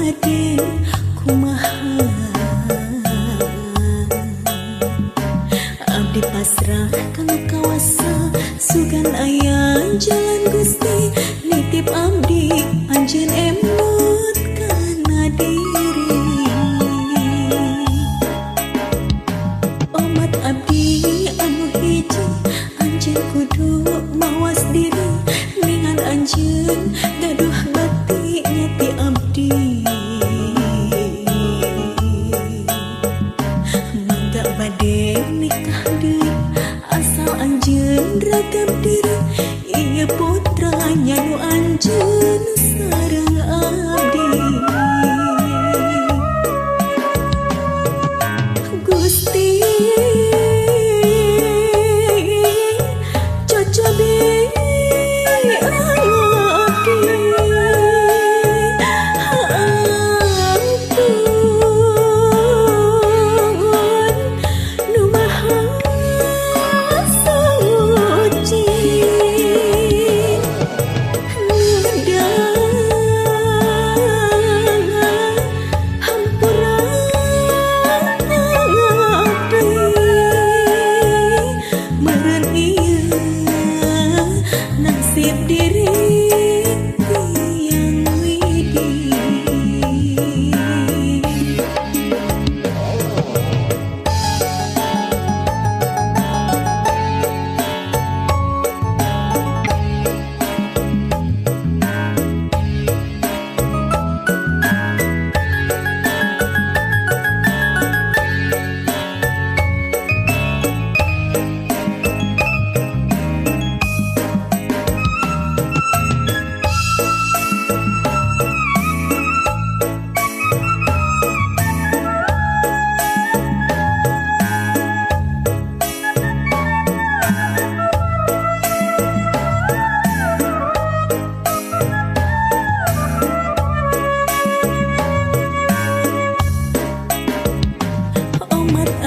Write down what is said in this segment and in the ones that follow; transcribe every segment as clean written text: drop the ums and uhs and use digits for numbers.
bade kumaha abdi pasrah kang kawasa sugan aya jalan Gusti nitip abdi anjeun emut kana diri omat abdi anu hiji anjeun kudu mawas diri ningan anjeun gaduh bati nyati abdi mangga bade nikah deui asal anjeun ragam diri ieu putra nyanu anjeun sareng abdi Gusti cocobe nasib diri tiang widi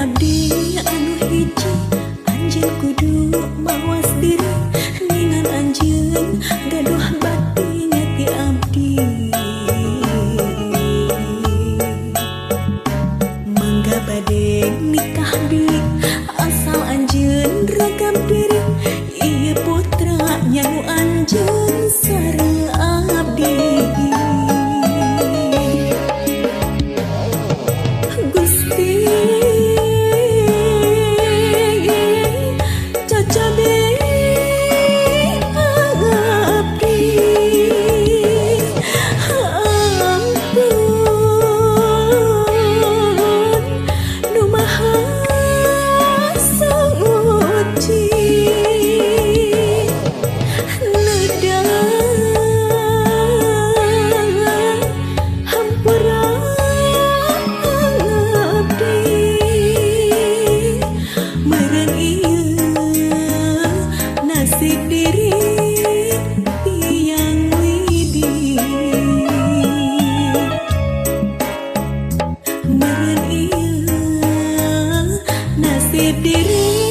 abdi anu hiji anjeun kudu mawas diri ningan anjeun gaduh bati nyati abdi mangga bade nikah deui asal anjeun ragam diri ieu putra nyanu anjeun sareng abdi nasib diri tiang widi meureun ieu nasib diri